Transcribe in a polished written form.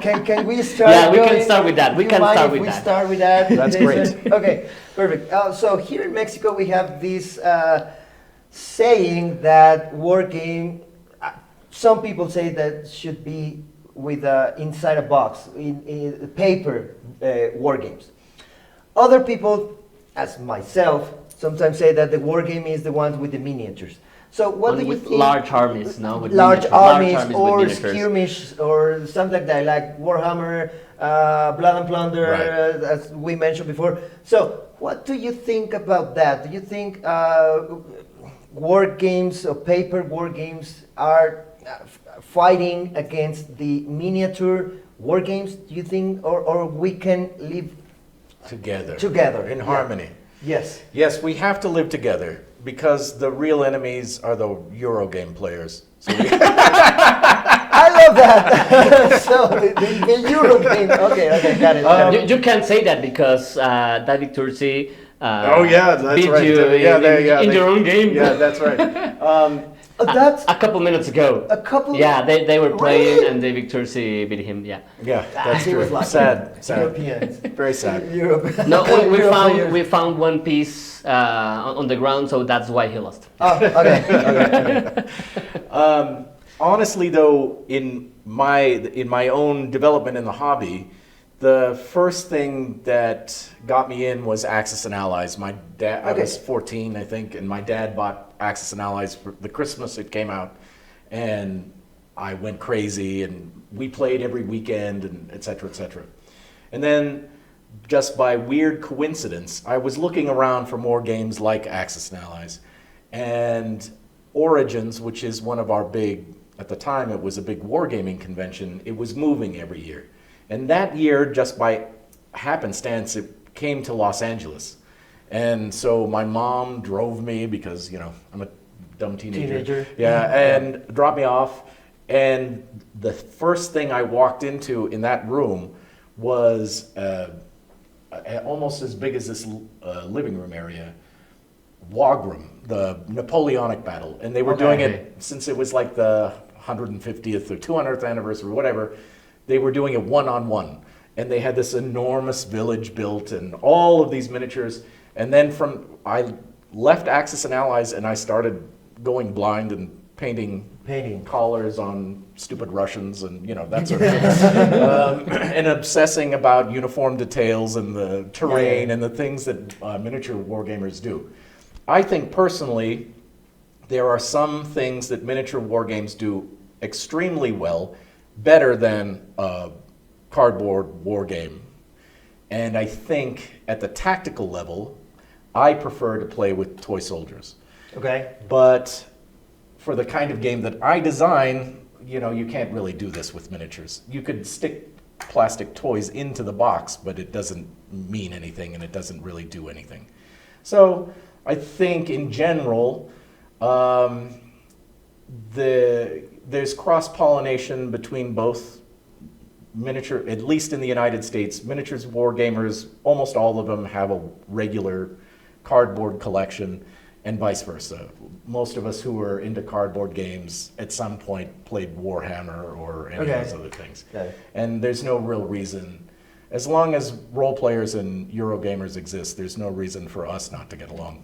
Can we start? Yeah, we can start with that. We can start with that. Start with that. That's great. Okay, perfect. So here in Mexico, we have this saying that war game. Some people say that should be with inside a box in paper war games. Other people, as myself, sometimes say that the war game is the ones with the miniatures. So what do you with think? large armies, no? With Large armies with or miniatures. skirmish or something like that, like Warhammer, Blood and Plunder, Right. as we mentioned before. So what do you think about that? Do you think war games or paper war games are fighting against the miniature war games? Do you think, or we can live together in yeah. harmony? Yes. Yes, we have to live together because the real enemies are the Eurogame players. So I love that. So the Euro game. Okay, got it. You can't say that because David Tursi oh yeah, that's beat right. you in your own game. Yeah, that's right. That's a couple minutes ago. a couple. Yeah, they were playing Really? and David Tursi beat him. Yeah. Yeah, that's He true. was like Sad. Europeans. Very sad. Europe. No, Euro players. we found one piece on the ground, so that's why he lost. Oh, okay. Honestly, though, in my own development in the hobby, the first thing that got me in was Axis and Allies. My dad, I was 14, I think, and my dad bought Axis and Allies for the Christmas it came out, and I went crazy, and we played every weekend, and et cetera, et cetera. And then, just by weird coincidence, I was looking around for more games like Axis and Allies, and Origins, which is one of our big, at the time it was a big wargaming convention, it was moving every year. And that year, just by happenstance, it came to Los Angeles. And so my mom drove me because, you know, I'm a dumb teenager. Yeah, and dropped me off. And the first thing I walked into in that room was almost as big as this living room area, Wagram, the Napoleonic battle. And they were doing it since it was like the 150th or 200th anniversary, whatever. They were doing it one-on-one. And they had this enormous village built and all of these miniatures. And then I left Axis and Allies and I started going blind and painting collars on stupid Russians and, you know, that sort of thing. And obsessing about uniform details and the terrain and the things that miniature wargamers do. I think personally, there are some things that miniature wargames do extremely well, better than a cardboard war game. And I think at the tactical level, I prefer to play with toy soldiers. Okay. But for the kind of game that I design, you know, you can't really do this with miniatures. You could stick plastic toys into the box, but it doesn't mean anything and it doesn't really do anything. So I think in general, there's cross-pollination between both miniature, at least in the United States, miniatures wargamers, almost all of them have a regular cardboard collection, and vice versa. Most of us who are into cardboard games at some point played Warhammer or any of those other things. And there's no real reason, as long as role players and Eurogamers exist, there's no reason for us not to get along.